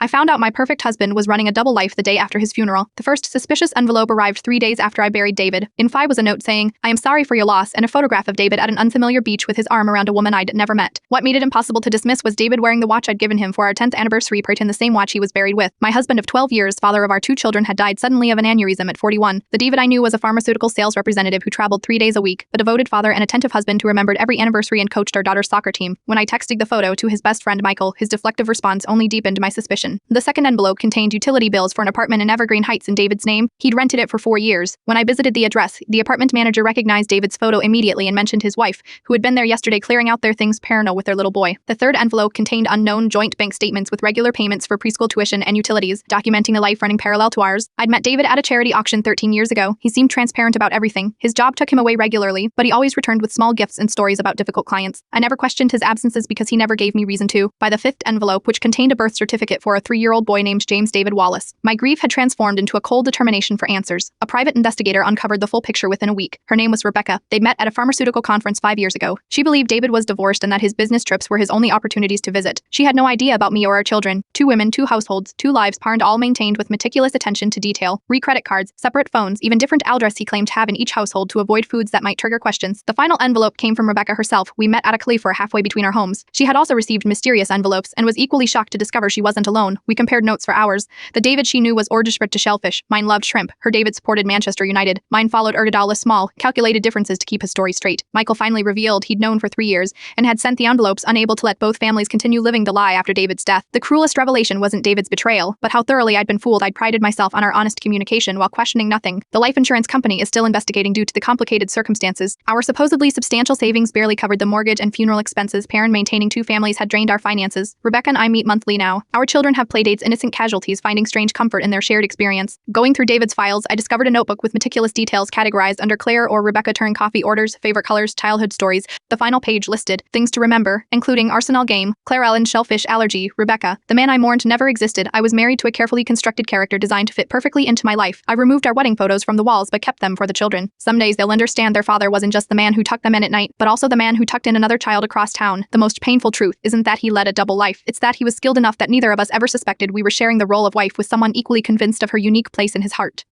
I found out my perfect husband was running a double life the day after his funeral. The first suspicious envelope arrived 3 days after I buried David. Inside was a note saying, "I am sorry for your loss," and a photograph of David at an unfamiliar beach with his arm around a woman I'd never met. What made it impossible to dismiss was David wearing the watch I'd given him for our 10th anniversary party, in the same watch he was buried with. My husband of 12 years, father of our 2 children, had died suddenly of an aneurysm at 41. The David I knew was a pharmaceutical sales representative who traveled 3 days a week, a devoted father and attentive husband who remembered every anniversary and coached our daughter's soccer team. When I texted the photo to his best friend Michael, his deflective response only deepened my suspicion. The second envelope contained utility bills for an apartment in Evergreen Heights in David's name. He'd rented it for 4 years. When I visited the address, the apartment manager recognized David's photo immediately and mentioned his wife, who had been there yesterday clearing out their things parano with their little boy. The third envelope contained unknown joint bank statements with regular payments for preschool tuition and utilities, documenting a life running parallel to ours. I'd met David at a charity auction 13 years ago. He seemed transparent about everything. His job took him away regularly, but he always returned with small gifts and stories about difficult clients. I never questioned his absences because he never gave me reason to. By the fifth envelope, which contained a birth certificate for a 3-year-old boy named James David Wallace, my grief had transformed into a cold determination for answers. A private investigator uncovered the full picture within a week. Her name was Rebecca. They'd met at a pharmaceutical conference 5 years ago. She believed David was divorced and that his business trips were his only opportunities to visit. She had no idea about me or our children. 2 women, 2 households, 2 lives, parned, all maintained with meticulous attention to detail. Credit cards, separate phones, even different address he claimed to have in each household to avoid foods that might trigger questions. The final envelope came from Rebecca herself. We met at a cafe for halfway between our homes. She had also received mysterious envelopes and was equally shocked to discover she wasn't alone. We compared notes for hours. The David she knew was orders to shellfish. Mine loved shrimp. Her David supported Manchester United. Mine followed Erdala small, calculated differences to keep his story straight. Michael finally revealed he'd known for 3 years and had sent the envelopes, unable to let both families continue living the lie after David's death. The cruelest revelation wasn't David's betrayal, but how thoroughly I'd been fooled. I'd prided myself on our honest communication while questioning nothing. The life insurance company is still investigating due to the complicated circumstances. Our supposedly substantial savings barely covered the mortgage and funeral expenses. Perrin maintaining 2 families had drained our finances. Rebecca and I meet monthly now. Our children have playdates, innocent casualties, finding strange comfort in their shared experience. Going through David's files, I discovered a notebook with meticulous details categorized under Claire or Rebecca turn coffee orders, favorite colors, childhood stories. The final page listed things to remember, including Arsenal game, Claire Ellen shellfish allergy, Rebecca. The man I mourned never existed. I was married to a carefully constructed character designed to fit perfectly into my life. I removed our wedding photos from the walls but kept them for the children. Some days they'll understand their father wasn't just the man who tucked them in at night, but also the man who tucked in another child across town. The most painful truth isn't that he led a double life. It's that he was skilled enough that neither of us ever suspected we were sharing the role of wife with someone equally convinced of her unique place in his heart.